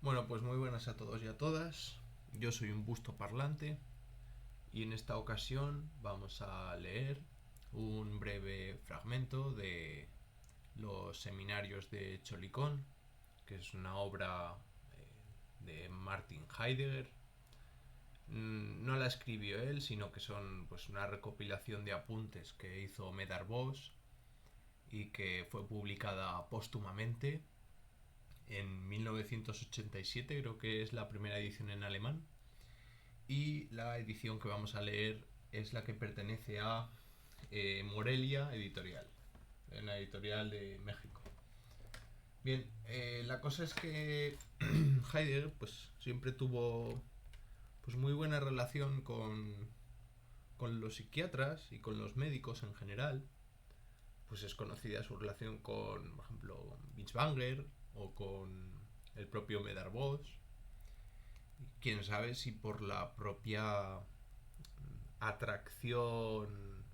Bueno, pues muy buenas a todos y a todas. Yo soy un busto parlante y en esta ocasión vamos a leer un breve fragmento de los seminarios de Cholicón, que es una obra de Martin Heidegger. No la escribió él, sino que son pues una recopilación de apuntes que hizo Medard Bosch y que fue publicada póstumamente en 1987, creo que es la primera edición en alemán. Y la edición que vamos a leer es la que pertenece a Morelia Editorial, una editorial de México. Bien, la cosa es que Heidegger pues siempre tuvo pues muy buena relación con los psiquiatras y con los médicos en general. Pues es conocida su relación con, por ejemplo, Binswanger o con el propio Medard Bosch. Quién sabe si por la propia atracción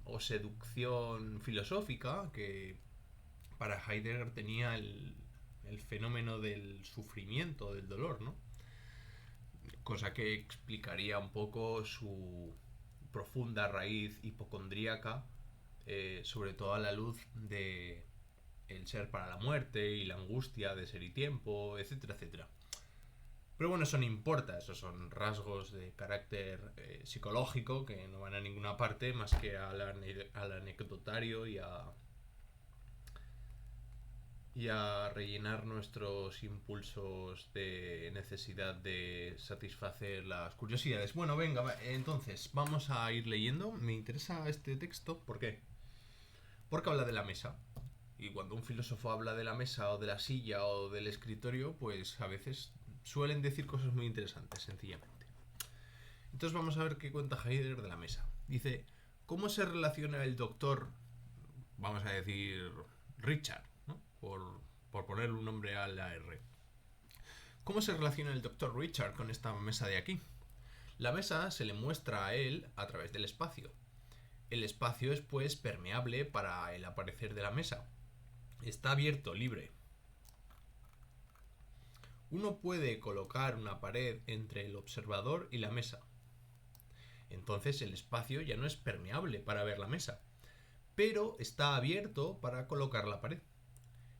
o seducción filosófica que para Heidegger tenía el fenómeno del sufrimiento, del dolor, ¿no? Cosa que explicaría un poco su profunda raíz hipocondríaca, sobre todo a la luz de el ser para la muerte y la angustia de ser y tiempo, etcétera, etcétera. Pero bueno, eso no importa, esos son rasgos de carácter psicológico que no van a ninguna parte más que al anecdotario y a rellenar nuestros impulsos de necesidad de satisfacer las curiosidades. Bueno, venga, entonces vamos a ir leyendo. Me interesa este texto, ¿por qué? Porque habla de la mesa. Y cuando un filósofo habla de la mesa o de la silla o del escritorio, pues a veces suelen decir cosas muy interesantes, sencillamente. Entonces vamos a ver qué cuenta Heidegger de la mesa. Dice, ¿cómo se relaciona el doctor, vamos a decir, Richard, ¿no? por ponerle un nombre a la R? ¿Cómo se relaciona el doctor Richard con esta mesa de aquí? La mesa se le muestra a él a través del espacio. El espacio es pues permeable para el aparecer de la mesa. Está abierto, libre. Uno puede colocar una pared entre el observador y la mesa. Entonces el espacio ya no es permeable para ver la mesa, pero está abierto para colocar la pared.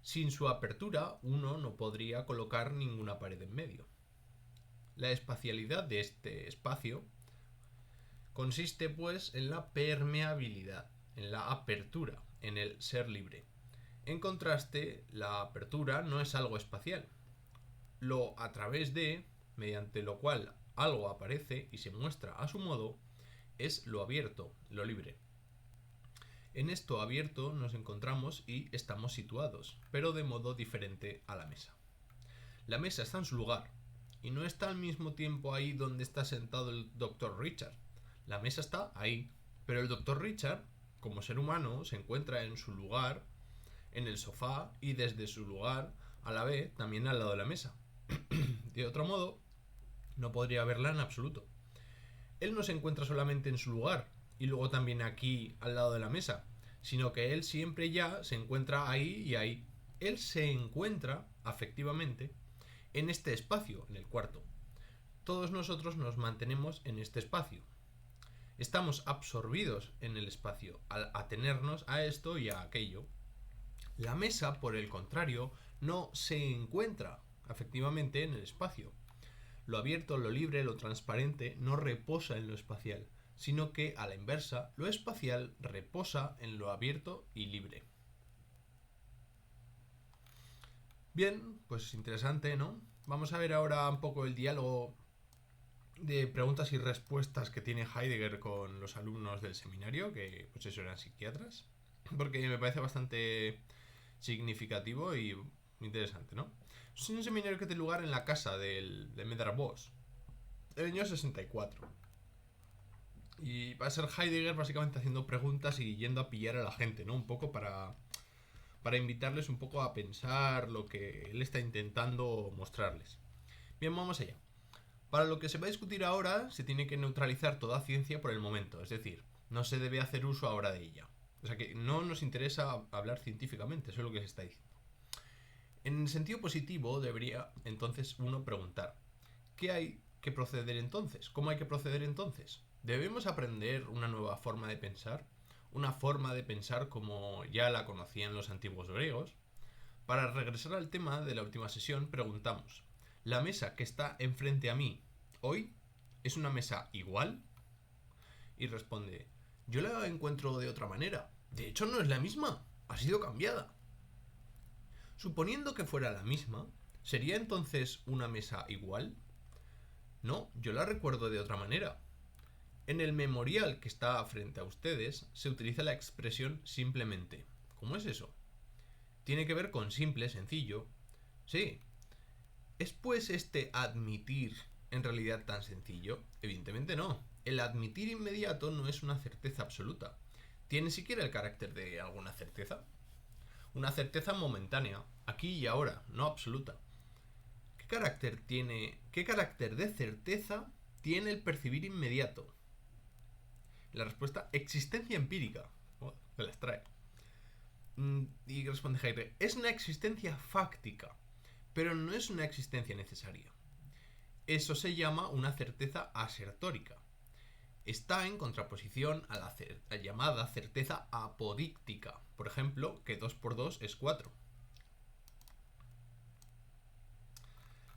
Sin su apertura, uno no podría colocar ninguna pared en medio. La espacialidad de este espacio consiste pues en la permeabilidad, en la apertura, en el ser libre. En contraste, la apertura no es algo espacial. Lo a través de, mediante lo cual algo aparece y se muestra a su modo, es lo abierto, lo libre. En esto abierto nos encontramos y estamos situados, pero de modo diferente a la mesa. La mesa está en su lugar, y no está al mismo tiempo ahí donde está sentado el Dr. Richard. La mesa está ahí, pero el Dr. Richard, como ser humano, se encuentra en su lugar, en el sofá, y desde su lugar, a la vez, también al lado de la mesa. De otro modo, no podría verla en absoluto. Él no se encuentra solamente en su lugar y luego también aquí al lado de la mesa, sino que él siempre ya se encuentra ahí y ahí. Él se encuentra, afectivamente, en este espacio, en el cuarto. Todos nosotros nos mantenemos en este espacio. Estamos absorbidos en el espacio al atenernos a esto y a aquello. La mesa, por el contrario, no se encuentra afectivamente en el espacio. Lo abierto, lo libre, lo transparente no reposa en lo espacial, sino que, a la inversa, lo espacial reposa en lo abierto y libre. Bien, pues interesante, ¿no? Vamos a ver ahora un poco el diálogo de preguntas y respuestas que tiene Heidegger con los alumnos del seminario, que pues eso eran psiquiatras, porque me parece bastante significativo y interesante, ¿no? Es un seminario que tiene lugar en la casa de Medard Bosch, el año 64. Y va a ser Heidegger básicamente haciendo preguntas y yendo a pillar a la gente, ¿no? Un poco para invitarles un poco a pensar lo que él está intentando mostrarles. Bien, vamos allá. Para lo que se va a discutir ahora, se tiene que neutralizar toda ciencia por el momento, es decir, no se debe hacer uso ahora de ella. O sea que no nos interesa hablar científicamente, eso es lo que se está diciendo. En el sentido positivo debería entonces uno preguntar, ¿qué hay que proceder entonces? ¿Cómo hay que proceder entonces? ¿Debemos aprender una nueva forma de pensar? Una forma de pensar como ya la conocían los antiguos griegos. Para regresar al tema de la última sesión, preguntamos, ¿la mesa que está enfrente a mí hoy es una mesa igual? Y responde, yo la encuentro de otra manera. De hecho, no es la misma, ha sido cambiada. Suponiendo que fuera la misma, ¿sería entonces una mesa igual? No, yo la recuerdo de otra manera. En el memorial que está frente a ustedes se utiliza la expresión simplemente. ¿Cómo es eso? Tiene que ver con simple, sencillo. Sí. ¿Es pues este admitir en realidad tan sencillo? Evidentemente no. El admitir inmediato no es una certeza absoluta. ¿Tiene siquiera el carácter de alguna certeza? Una certeza momentánea, aquí y ahora, no absoluta. ¿Qué carácter de certeza tiene el percibir inmediato? La respuesta, existencia empírica. Oh, se las trae. Y responde Heidegger, es una existencia fáctica, pero no es una existencia necesaria. Eso se llama una certeza asertórica. Está en contraposición a la llamada certeza apodíctica. Por ejemplo, que 2 por 2 es 4.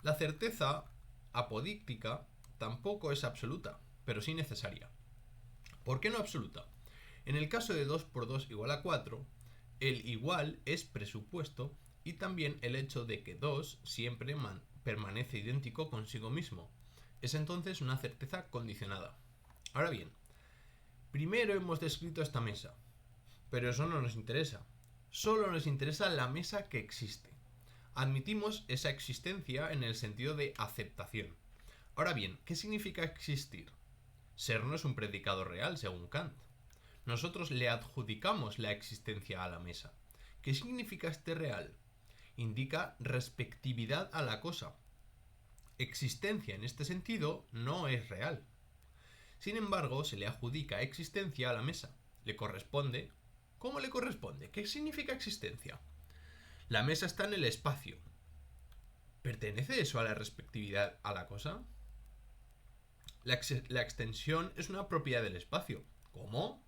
La certeza apodíctica tampoco es absoluta, pero sí necesaria. ¿Por qué no absoluta? En el caso de 2 por 2 igual a 4, el igual es presupuesto y también el hecho de que 2 siempre permanece idéntico consigo mismo. Es entonces una certeza condicionada. Ahora bien, primero hemos descrito esta mesa, pero eso no nos interesa. Solo nos interesa la mesa que existe. Admitimos esa existencia en el sentido de aceptación. Ahora bien, ¿qué significa existir? Ser no es un predicado real, según Kant. Nosotros le adjudicamos la existencia a la mesa. ¿Qué significa este real? Indica respectividad a la cosa. Existencia en este sentido no es real. Sin embargo, se le adjudica existencia a la mesa. Le corresponde. ¿Cómo le corresponde? ¿Qué significa existencia? La mesa está en el espacio. ¿Pertenece eso a la respectividad a la cosa? La extensión es una propiedad del espacio. ¿Cómo?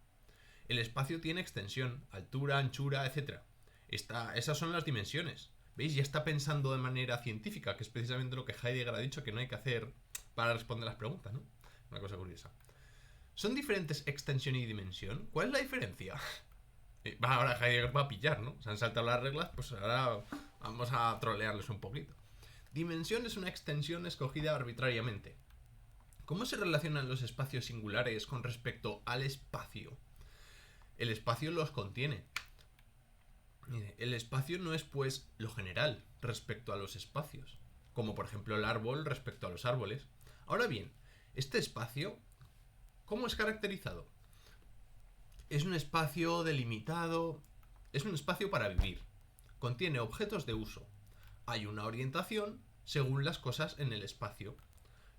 El espacio tiene extensión, altura, anchura, etc. Esas son las dimensiones. ¿Veis? Ya está pensando de manera científica, que es precisamente lo que Heidegger ha dicho que no hay que hacer para responder las preguntas, ¿no? Una cosa curiosa. ¿Son diferentes extensión y dimensión? ¿Cuál es la diferencia? Ahora Heidegger va a pillar, ¿no? Se han saltado las reglas, pues ahora vamos a trolearles un poquito. Dimensión es una extensión escogida arbitrariamente. ¿Cómo se relacionan los espacios singulares con respecto al espacio? El espacio los contiene. El espacio no es, pues, lo general respecto a los espacios, como por ejemplo el árbol respecto a los árboles. Ahora bien, este espacio, ¿cómo es caracterizado? Es un espacio delimitado, es un espacio para vivir. Contiene objetos de uso. Hay una orientación según las cosas en el espacio.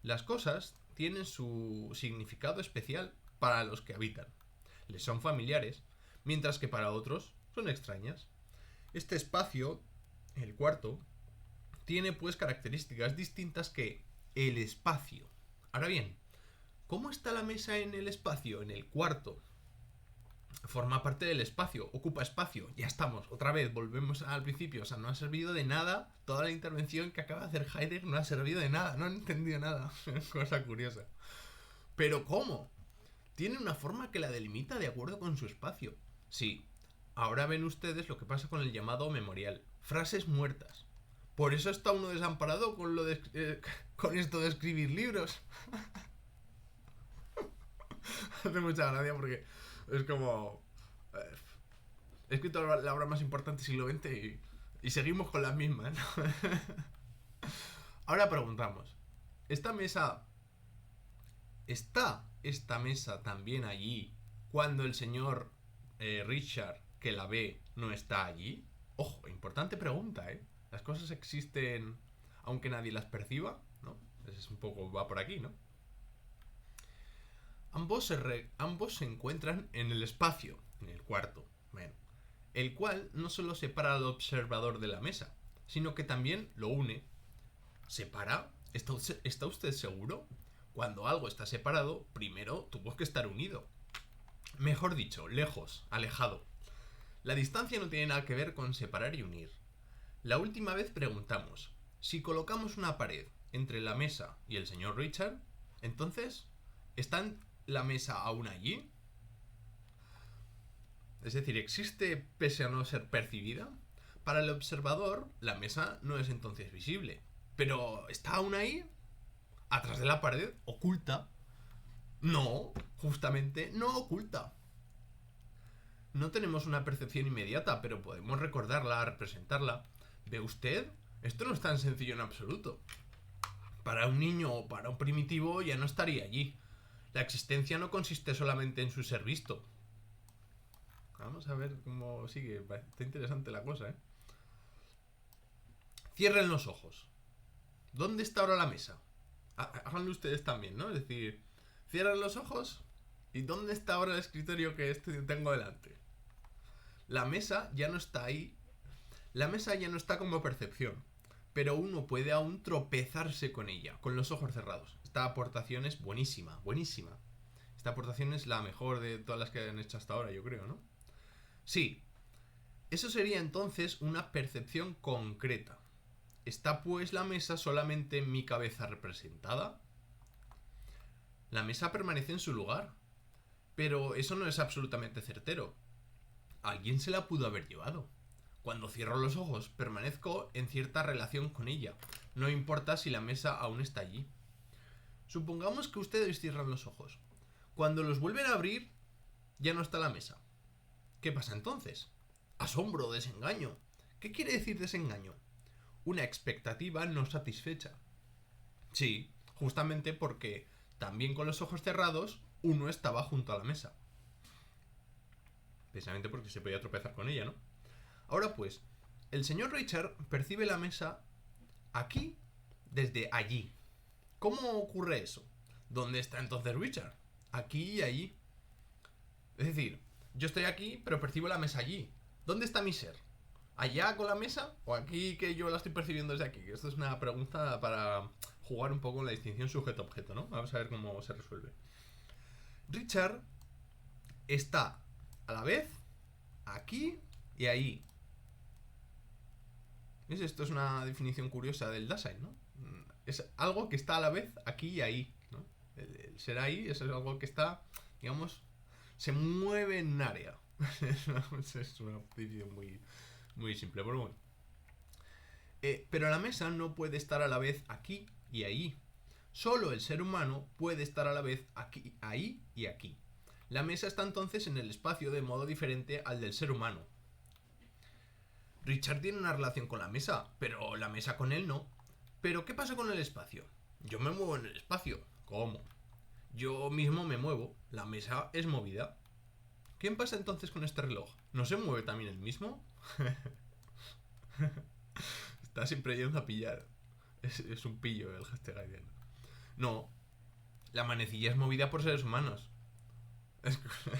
Las cosas tienen su significado especial para los que habitan. Les son familiares, mientras que para otros son extrañas. Este espacio, el cuarto, tiene pues características distintas que el espacio. Ahora bien, ¿cómo está la mesa en el espacio? En el cuarto. Forma parte del espacio, ocupa espacio. Ya estamos, otra vez, volvemos al principio. O sea, no ha servido de nada. Toda la intervención que acaba de hacer Heidegger no ha servido de nada. No han entendido nada. Cosa curiosa. Pero ¿cómo? Tiene una forma que la delimita de acuerdo con su espacio. Sí, ahora ven ustedes lo que pasa con el llamado memorial. Frases muertas. Por eso está uno desamparado con con esto de escribir libros. Hace mucha gracia porque es como... he escrito la obra más importante del siglo XX y seguimos con las mismas, ¿no? Ahora preguntamos, ¿está esta mesa también allí cuando el señor Richard, que la ve, no está allí? Ojo, importante pregunta, ¿eh? Las cosas existen aunque nadie las perciba, ¿no? Es un poco, va por aquí, ¿no? Ambos se encuentran en el espacio, en el cuarto, bueno, el cual no solo separa al observador de la mesa, sino que también lo une. ¿Separa? ¿Está usted seguro? Cuando algo está separado, primero tuvo que estar unido. Mejor dicho, lejos, alejado. La distancia no tiene nada que ver con separar y unir. La última vez preguntamos, si colocamos una pared entre la mesa y el señor Richard, entonces, ¿está la mesa aún allí? Es decir, ¿existe pese a no ser percibida? Para el observador, la mesa no es entonces visible. ¿Pero está aún ahí? ¿Atrás de la pared? ¿Oculta? No, justamente no oculta. No tenemos una percepción inmediata, pero podemos recordarla, representarla. ¿Ve usted? Esto no es tan sencillo en absoluto. Para un niño o para un primitivo ya no estaría allí. La existencia no consiste solamente en su ser visto. Vamos a ver cómo sigue. Está interesante la cosa, ¿eh? Cierren los ojos. ¿Dónde está ahora la mesa? Háganlo ustedes también, ¿no? Es decir, cierren los ojos. ¿Y dónde está ahora el escritorio que tengo delante? La mesa ya no está ahí. La mesa ya no está como percepción. Pero uno puede aún tropezarse con ella, con los ojos cerrados. Esta aportación es buenísima, buenísima. Esta aportación es la mejor de todas las que han hecho hasta ahora, yo creo, ¿no? Sí. Eso sería entonces una percepción concreta. ¿Está pues la mesa solamente en mi cabeza representada? La mesa permanece en su lugar. Pero eso no es absolutamente certero. Alguien se la pudo haber llevado. Cuando cierro los ojos, permanezco en cierta relación con ella. No importa si la mesa aún está allí. Supongamos que ustedes cierran los ojos. Cuando los vuelven a abrir, ya no está la mesa. ¿Qué pasa entonces? Asombro, desengaño. ¿Qué quiere decir desengaño? Una expectativa no satisfecha. Sí, justamente porque también con los ojos cerrados, uno estaba junto a la mesa. Precisamente porque se podía tropezar con ella, ¿no? Ahora pues, el señor Richard percibe la mesa aquí desde allí. ¿Cómo ocurre eso? ¿Dónde está entonces Richard? Aquí y allí. Es decir, yo estoy aquí, pero percibo la mesa allí. ¿Dónde está mi ser? ¿Allá con la mesa? ¿O aquí que yo la estoy percibiendo desde aquí? Esto es una pregunta para jugar un poco en la distinción sujeto-objeto, ¿no? Vamos a ver cómo se resuelve. Richard está a la vez aquí y ahí. ¿Ves? Esto es una definición curiosa del Dasein, ¿no? Es algo que está a la vez aquí y ahí, ¿no? El ser ahí es algo que está, digamos, se mueve en un área. Es una definición muy simple, pero bueno. Pero la mesa no puede estar a la vez aquí y ahí. Solo el ser humano puede estar a la vez aquí, ahí y aquí. La mesa está entonces en el espacio de modo diferente al del ser humano. Richard tiene una relación con la mesa, pero la mesa con él no. ¿Pero qué pasa con el espacio? Yo me muevo en el espacio. ¿Cómo? Yo mismo me muevo. La mesa es movida. ¿Qué pasa entonces con este reloj? ¿No se mueve también el mismo? Está siempre yendo a pillar. Es un pillo el Hastegaiden. No. La manecilla es movida por seres humanos. Es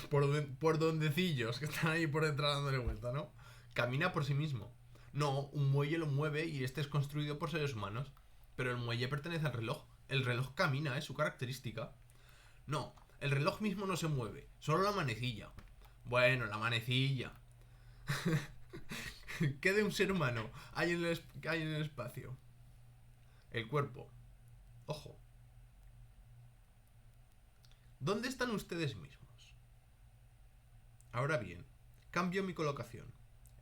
por dondecillos que están ahí por detrás dándole vuelta, ¿no? Camina por sí mismo. No, un muelle lo mueve y este es construido por seres humanos. Pero el muelle pertenece al reloj. El reloj camina, es su característica. No, el reloj mismo no se mueve, solo la manecilla. Bueno, la manecilla. ¿Qué de un ser humano hay en el espacio? El cuerpo. Ojo. ¿Dónde están ustedes mismos? Ahora bien, cambio mi colocación.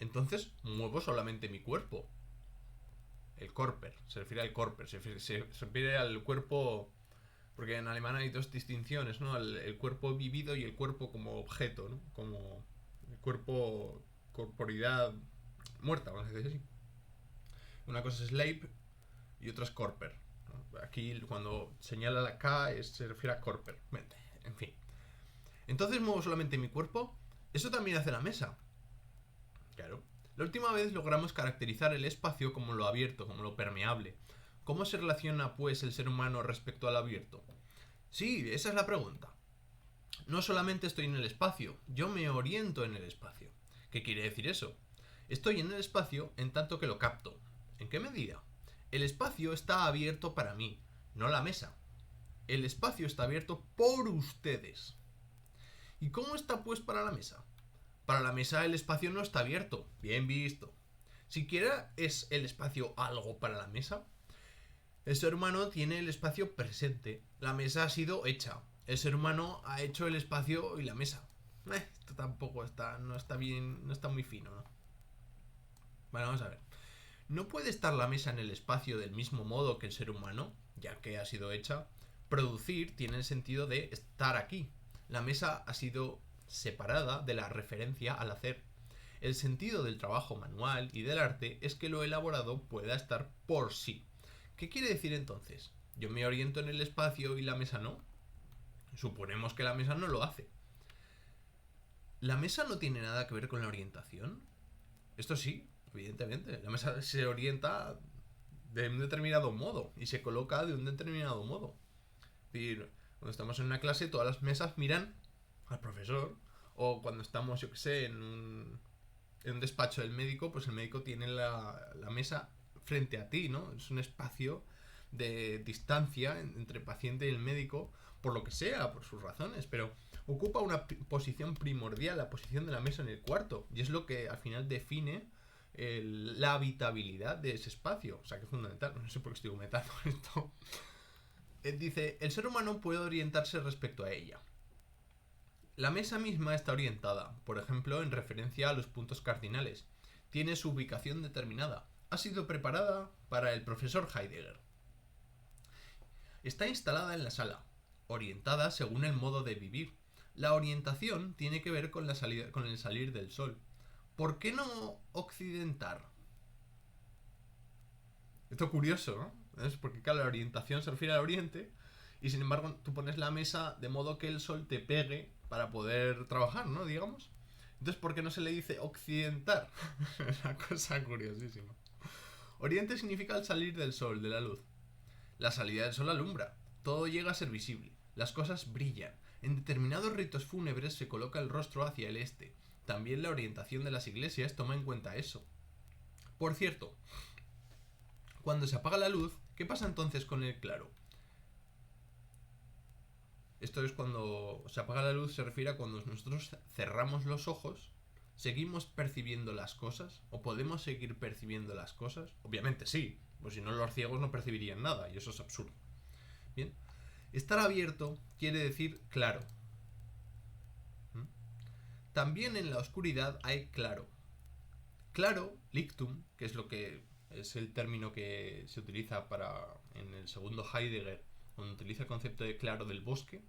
Entonces muevo solamente mi cuerpo. El Körper, se refiere al Körper, se refiere al cuerpo, porque en alemán hay dos distinciones, ¿no? El cuerpo vivido y el cuerpo como objeto, ¿no? Como el cuerpo, corporidad muerta, vamos a decir así. Una cosa es Leib y otra es Körper, ¿no? Aquí cuando señala la K se refiere a Körper. En fin. Entonces muevo solamente mi cuerpo. Eso también hace la mesa. Claro. La última vez logramos caracterizar el espacio como lo abierto, como lo permeable. ¿Cómo se relaciona, pues, el ser humano respecto al abierto? Sí, esa es la pregunta. No solamente estoy en el espacio, yo me oriento en el espacio. ¿Qué quiere decir eso? Estoy en el espacio en tanto que lo capto. ¿En qué medida? El espacio está abierto para mí, no la mesa. El espacio está abierto por ustedes. ¿Y cómo está pues para la mesa? Para la mesa el espacio no está abierto. Bien visto. Siquiera es el espacio algo para la mesa. El ser humano tiene el espacio presente. La mesa ha sido hecha. El ser humano ha hecho el espacio y la mesa. Esto tampoco está, no está bien, no está muy fino, ¿no? Bueno, vamos a ver. ¿No puede estar la mesa en el espacio del mismo modo que el ser humano, ya que ha sido hecha? Producir tiene el sentido de estar aquí. La mesa ha sido separada de la referencia al hacer. El sentido del trabajo manual y del arte es que lo elaborado pueda estar por sí. ¿Qué quiere decir entonces? ¿Yo me oriento en el espacio y la mesa no? Suponemos que la mesa no lo hace. ¿La mesa no tiene nada que ver con la orientación? Esto sí, evidentemente. La mesa se orienta de un determinado modo y se coloca de un determinado modo. Es decir, cuando estamos en una clase, todas las mesas miran al profesor. O cuando estamos, yo que sé, en un despacho del médico, pues el médico tiene la mesa frente a ti, ¿no? Es un espacio de distancia entre el paciente y el médico, por lo que sea, por sus razones, pero ocupa una posición primordial, la posición de la mesa en el cuarto, y es lo que al final define la habitabilidad de ese espacio. O sea, que es fundamental. No sé por qué estoy comentando esto. Dice, el ser humano puede orientarse respecto a ella. La mesa misma está orientada, por ejemplo, en referencia a los puntos cardinales. Tiene su ubicación determinada. Ha sido preparada para el profesor Heidegger. Está instalada en la sala, orientada según el modo de vivir. La orientación tiene que ver con el salir del sol. ¿Por qué no occidentar? Esto es curioso, ¿no? Es porque, claro, la orientación se refiere al oriente y, sin embargo, tú pones la mesa de modo que el sol te pegue para poder trabajar, ¿no? Digamos. Entonces, ¿por qué no se le dice occidentar? Es una cosa curiosísima. Oriente significa el salir del sol, de la luz. La salida del sol alumbra. Todo llega a ser visible. Las cosas brillan. En determinados ritos fúnebres se coloca el rostro hacia el este. También la orientación de las iglesias toma en cuenta eso. Por cierto, cuando se apaga la luz, ¿qué pasa entonces con el claro? Esto es cuando se apaga la luz, se refiere a cuando nosotros cerramos los ojos, ¿seguimos percibiendo las cosas? ¿O podemos seguir percibiendo las cosas? Obviamente sí, pues si no los ciegos no percibirían nada, y eso es absurdo. Bien, estar abierto quiere decir claro. También en la oscuridad hay claro. Claro, lictum, que es lo que es el término que se utiliza en el segundo Heidegger, cuando utiliza el concepto de claro del bosque.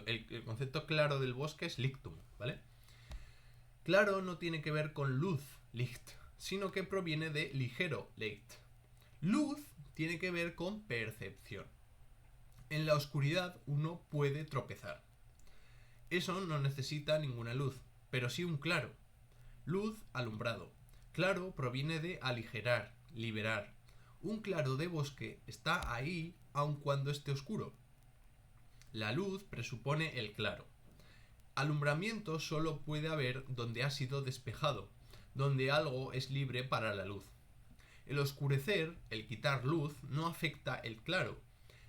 El concepto claro del bosque es lictum, ¿vale? Claro no tiene que ver con luz, licht, sino que proviene de ligero, licht. Luz tiene que ver con percepción. En la oscuridad uno puede tropezar. Eso no necesita ninguna luz, pero sí un claro. Luz, alumbrado. Claro proviene de aligerar, liberar. Un claro de bosque está ahí aun cuando esté oscuro. La luz presupone el claro. Alumbramiento solo puede haber donde ha sido despejado, donde algo es libre para la luz. El oscurecer, el quitar luz, no afecta el claro.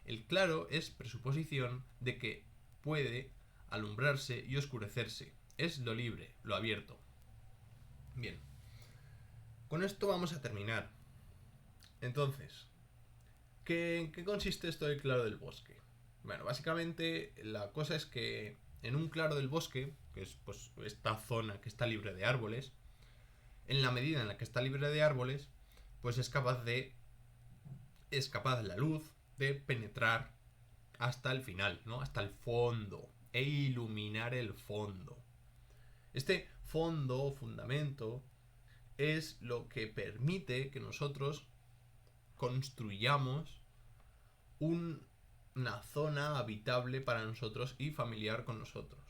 El claro es presuposición de que puede alumbrarse y oscurecerse. Es lo libre, lo abierto. Bien. Con esto vamos a terminar. Entonces, ¿en qué consiste esto del claro del bosque? Bueno, básicamente la cosa es que en un claro del bosque, que es pues esta zona que está libre de árboles, en la medida en la que está libre de árboles, pues es capaz la luz de penetrar hasta el final, ¿no? Hasta el fondo e iluminar el fondo. Este fondo o fundamento es lo que permite que nosotros construyamos una zona habitable para nosotros y familiar con nosotros.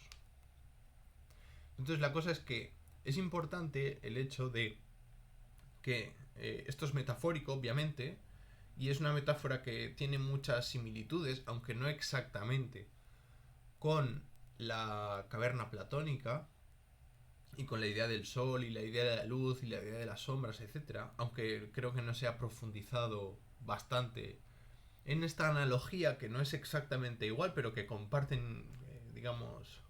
Entonces la cosa es que es importante el hecho de que esto es metafórico, obviamente, y es una metáfora que tiene muchas similitudes, aunque no exactamente, con la caverna platónica, y con la idea del sol y la idea de la luz y la idea de las sombras, etcétera, aunque creo que no se ha profundizado bastante en esta analogía que no es exactamente igual, pero que comparten, digamos,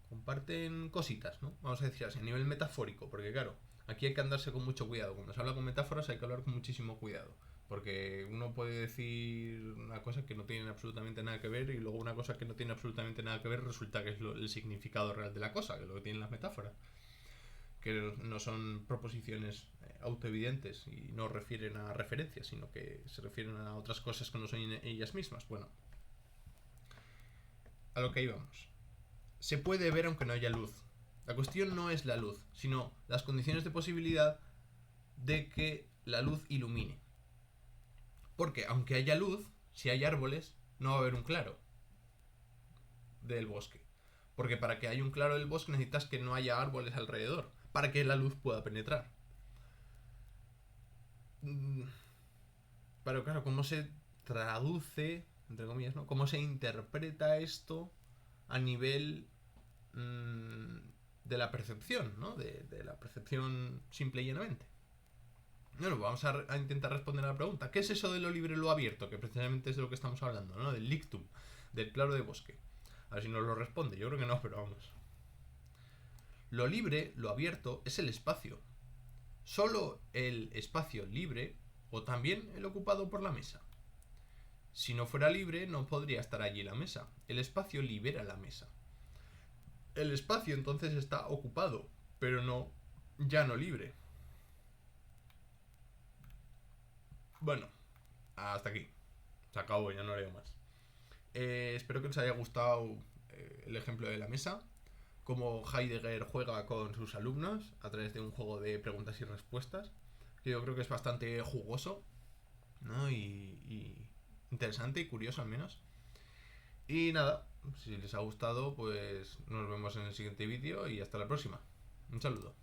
comparten cositas, ¿no? Vamos a decir así, a nivel metafórico, porque claro, aquí hay que andarse con mucho cuidado. Cuando se habla con metáforas hay que hablar con muchísimo cuidado. Porque uno puede decir una cosa que no tiene absolutamente nada que ver y luego una cosa que no tiene absolutamente nada que ver resulta que es el significado real de la cosa, que es lo que tienen las metáforas. Que no son proposiciones autoevidentes y no refieren a referencias, sino que se refieren a otras cosas que no son ellas mismas. Bueno, a lo que íbamos. Se puede ver aunque no haya luz. La cuestión no es la luz, sino las condiciones de posibilidad de que la luz ilumine. Porque aunque haya luz, si hay árboles, no va a haber un claro del bosque. Porque para que haya un claro del bosque necesitas que no haya árboles alrededor, para que la luz pueda penetrar. Pero claro, ¿cómo se traduce, entre comillas, ¿no? ¿Cómo se interpreta esto a nivel de la percepción, ¿no? De la percepción simple y llanamente? Bueno, vamos a intentar responder a la pregunta. ¿Qué es eso de lo libre y lo abierto? Que precisamente es de lo que estamos hablando, ¿no? Del lictum, del claro de bosque. A ver si nos lo responde. Yo creo que no, pero vamos. Lo libre, lo abierto, es el espacio. Solo el espacio libre o también el ocupado por la mesa. Si no fuera libre, no podría estar allí la mesa. El espacio libera la mesa. El espacio entonces está ocupado, pero no, ya no libre. Bueno, hasta aquí. Se acabó, ya no leo más. Espero que os haya gustado el ejemplo de la mesa. Cómo Heidegger juega con sus alumnos a través de un juego de preguntas y respuestas. Que yo creo que es bastante jugoso, ¿no? Y interesante y curioso al menos. Y nada, si les ha gustado, pues nos vemos en el siguiente vídeo y hasta la próxima. Un saludo.